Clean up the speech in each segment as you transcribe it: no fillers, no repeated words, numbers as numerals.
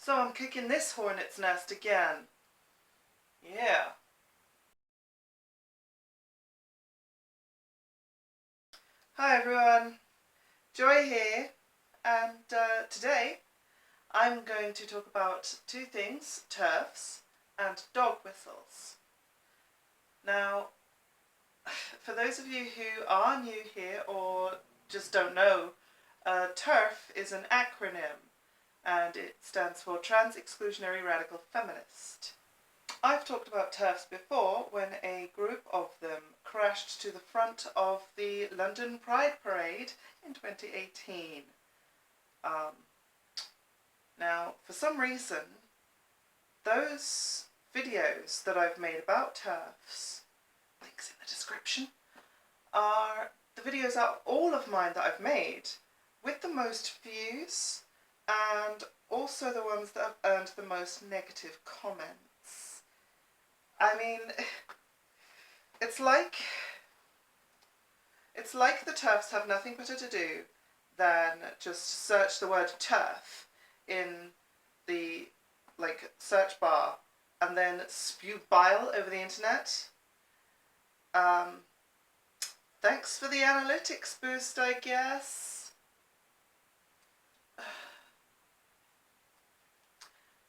So I'm kicking this hornet's nest again. Yeah. Hi everyone, Joy here, and today I'm going to talk about two things, TERFs and dog whistles. Now, for those of you who are new here or just don't know, TERF is an acronym and it stands for Trans Exclusionary Radical Feminist. I've talked about TERFs before when a group of them crashed to the front of the London Pride Parade in 2018. Now, for some reason, those videos that I've made about TERFs, links in the description, are the videos out of all of mine that I've made with the most views and also the ones that have earned the most negative comments. I mean, it's like the TERFs have nothing better to do than just search the word TERF in the search bar and then spew bile over the internet. Thanks for the analytics boost, I guess.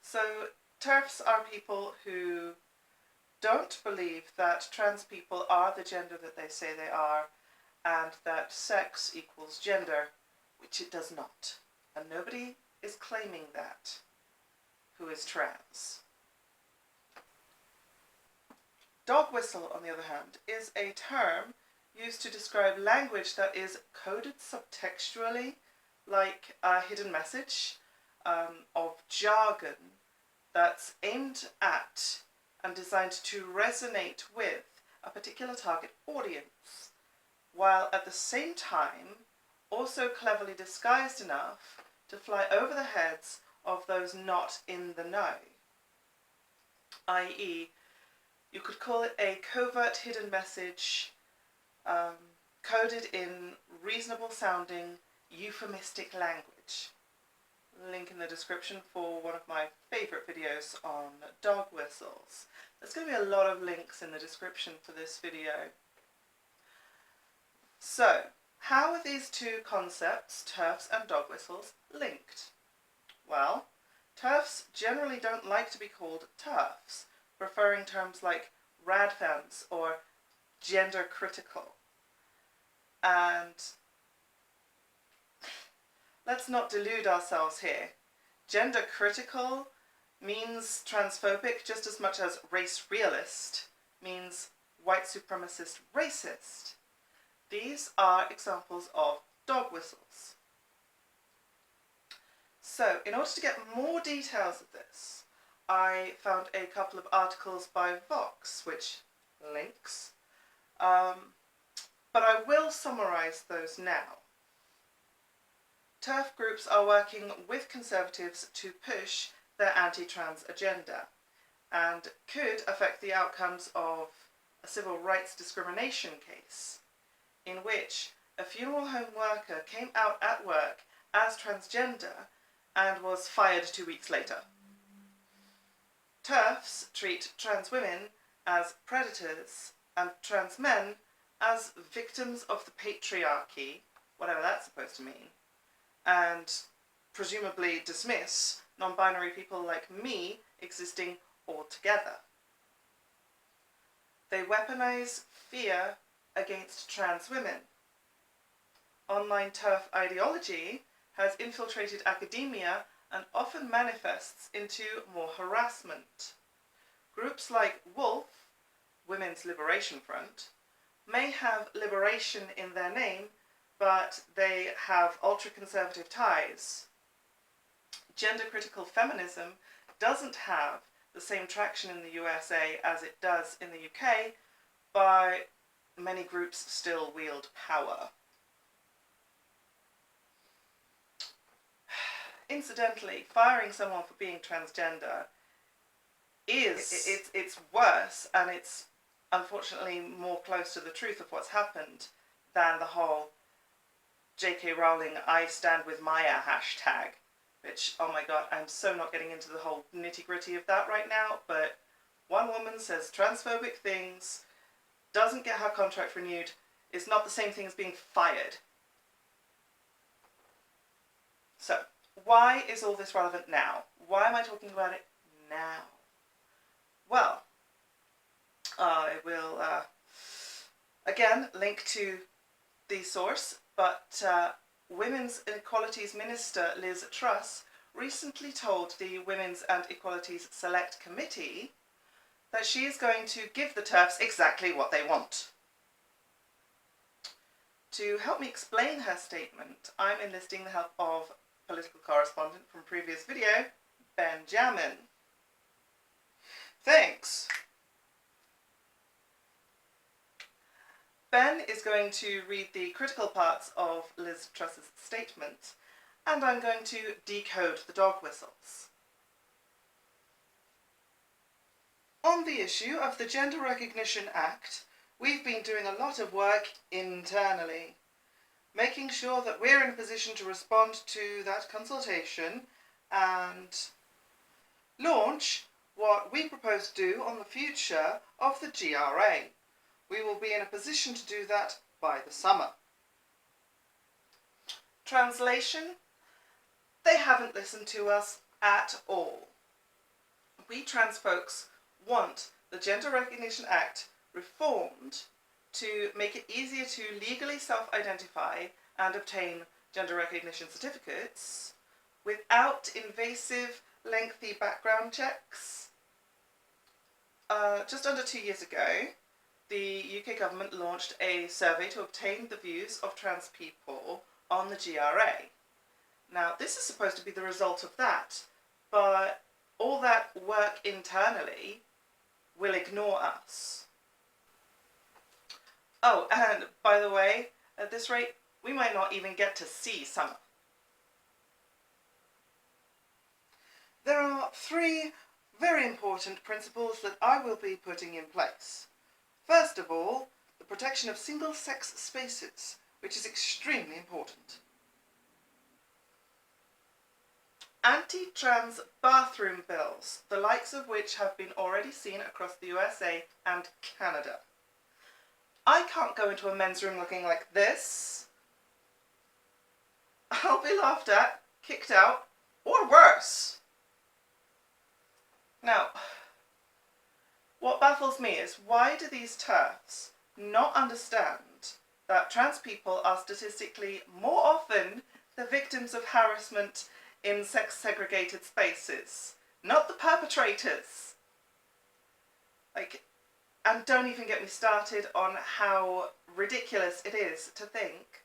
So TERFs are people who don't believe that trans people are the gender that they say they are and that sex equals gender, which it does not. And nobody is claiming that who is trans. Dog whistle, on the other hand, is a term used to describe language that is coded subtextually, like a hidden message of jargon that's aimed at and designed to resonate with a particular target audience, while at the same time also cleverly disguised enough to fly over the heads of those not in the know. i.e., you could call it a covert hidden message coded in reasonable sounding euphemistic language. Link in the description for one of my favourite videos on dog whistles. There's going to be a lot of links in the description for this video. So, how are these two concepts, TERFs and dog whistles, linked? Well, TERFs generally don't like to be called TERFs, preferring terms like radfems or gender critical. And let's not delude ourselves here. Gender critical means transphobic just as much as race realist means white supremacist racist. These are examples of dog whistles. So, in order to get more details of this, I found a couple of articles by Vox, which links, but I will summarise those now. TERF groups are working with conservatives to push their anti-trans agenda and could affect the outcomes of a civil rights discrimination case in which a funeral home worker came out at work as transgender and was fired 2 weeks later. TERFs treat trans women as predators and trans men as victims of the patriarchy, whatever that's supposed to mean, and presumably dismiss non-binary people like me existing altogether. They weaponize fear against trans women. Online TERF ideology has infiltrated academia and often manifests into more harassment. Groups like WOLF, Women's Liberation Front, may have liberation in their name, but they have ultra-conservative ties. Gender-critical feminism doesn't have the same traction in the USA as it does in the UK, but many groups still wield power. Incidentally, firing someone for being transgender it's worse, and it's unfortunately more close to the truth of what's happened than the whole J.K. Rowling I stand with Maya hashtag, which, oh my god, I'm so not getting into the whole nitty-gritty of that right now, but one woman says transphobic things, doesn't get her contract renewed, is not the same thing as being fired. So, why is all this relevant now? Why am I talking about it now? Well, I will, again, link to the source, but Women's Equalities Minister Liz Truss recently told the Women's and Equalities Select Committee that she is going to give the TERFs exactly what they want. To help me explain her statement, I'm enlisting the help of political correspondent from previous video, Benjamin. Thanks. Ben is going to read the critical parts of Liz Truss's statement, and I'm going to decode the dog whistles. On the issue of the Gender Recognition Act, we've been doing a lot of work internally, making sure that we're in a position to respond to that consultation and launch what we propose to do on the future of the GRA. We will be in a position to do that by the summer. Translation: they haven't listened to us at all. We trans folks want the Gender Recognition Act reformed to make it easier to legally self-identify and obtain gender recognition certificates without invasive, lengthy background checks. Just under 2 years ago, the UK government launched a survey to obtain the views of trans people on the GRA. Now, this is supposed to be the result of that, but all that work internally will ignore us. Oh, and by the way, at this rate, we might not even get to see summer. There are 3 very important principles that I will be putting in place. First of all, the protection of single-sex spaces, which is extremely important. Anti-trans bathroom bills, the likes of which have been already seen across the USA and Canada. I can't go into a men's room looking like this. I'll be laughed at, kicked out, or worse. Now, what baffles me is, why do these TERFs not understand that trans people are statistically more often the victims of harassment in sex-segregated spaces, not the perpetrators? And don't even get me started on how ridiculous it is to think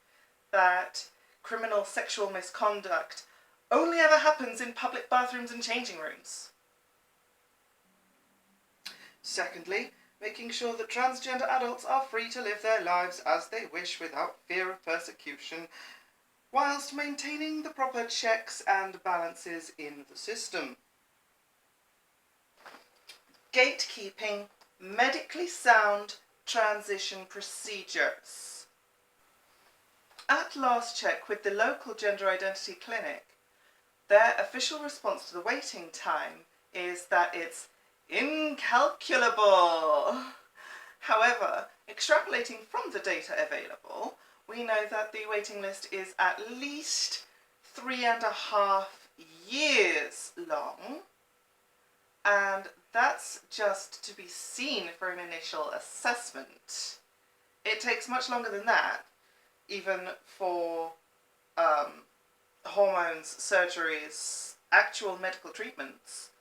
that criminal sexual misconduct only ever happens in public bathrooms and changing rooms. Secondly, making sure that transgender adults are free to live their lives as they wish without fear of persecution, whilst maintaining the proper checks and balances in the system. Gatekeeping medically sound transition procedures. At last check with the local gender identity clinic, their official response to the waiting time is that it's incalculable. However, extrapolating from the data available, we know that the waiting list is at least 3.5 years long, and that's just to be seen for an initial assessment. It takes much longer than that, even for hormones, surgeries, actual medical treatments.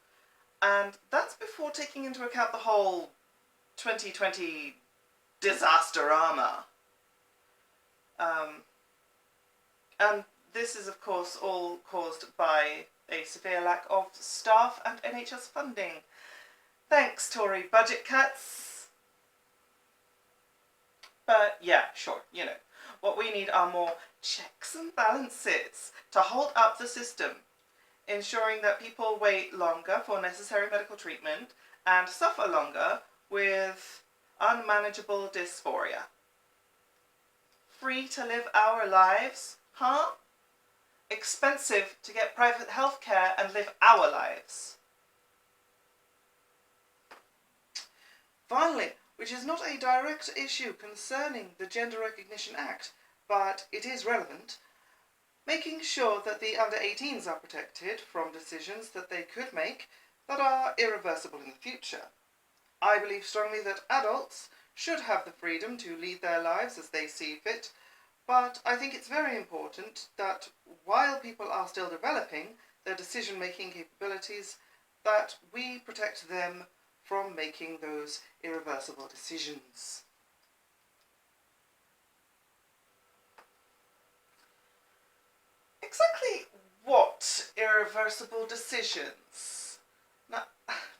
And that's before taking into account the whole 2020 disasterama. And this is, of course, all caused by a severe lack of staff and NHS funding. Thanks, Tory budget cuts. But yeah, sure, you know, what we need are more checks and balances to hold up the system, ensuring that people wait longer for necessary medical treatment and suffer longer with unmanageable dysphoria. Free to live our lives, huh? expensive to get private healthcare and live our lives. Finally, which is not a direct issue concerning the Gender Recognition Act, but it is relevant, making sure that the under-18s are protected from decisions that they could make that are irreversible in the future. I believe strongly that adults should have the freedom to lead their lives as they see fit, but I think it's very important that while people are still developing their decision-making capabilities, that we protect them from making those irreversible decisions. Exactly what irreversible decisions? Now,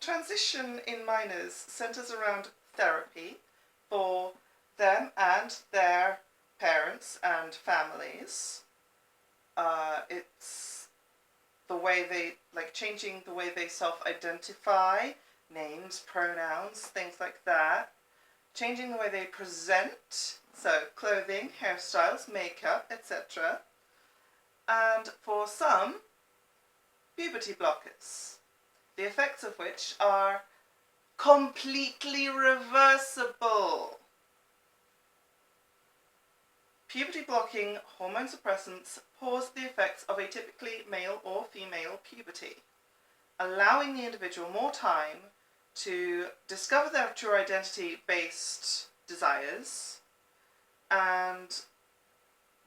transition in minors centres around therapy for them and their parents and families. It's the way they, changing the way they self-identify, names, pronouns, things like that. Changing the way they present, so clothing, hairstyles, makeup, etc. And for some, puberty blockers, the effects of which are completely reversible. Puberty blocking hormone suppressants pause the effects of a typically male or female puberty, allowing the individual more time to discover their true identity-based desires, and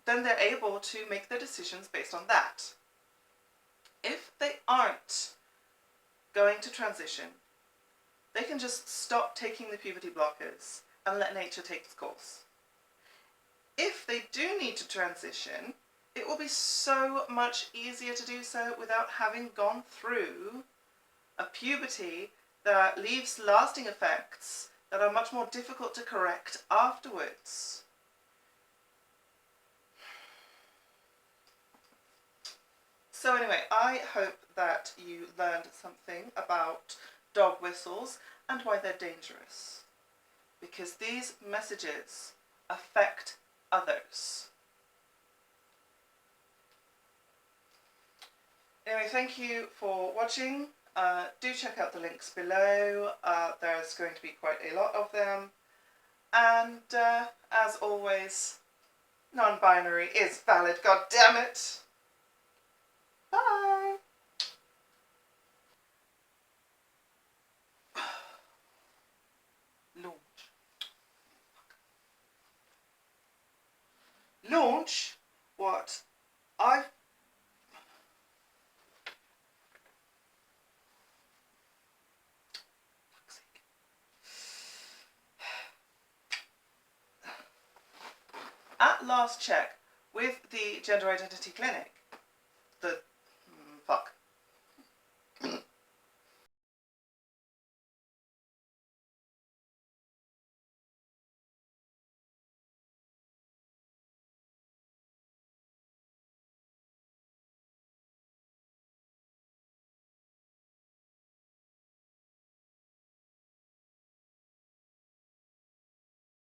then they're able to make their decisions based on that. If they aren't going to transition, they can just stop taking the puberty blockers and let nature take its course. If they do need to transition, it will be so much easier to do so without having gone through a puberty that leaves lasting effects that are much more difficult to correct afterwards. So anyway, I hope that you learned something about dog whistles and why they're dangerous, because these messages affect others. Anyway, thank you for watching. Do check out the links below. There's going to be quite a lot of them. And as always, non-binary is valid, god damn it! Bye! Launch what I've... At last check with the Gender Identity Clinic, the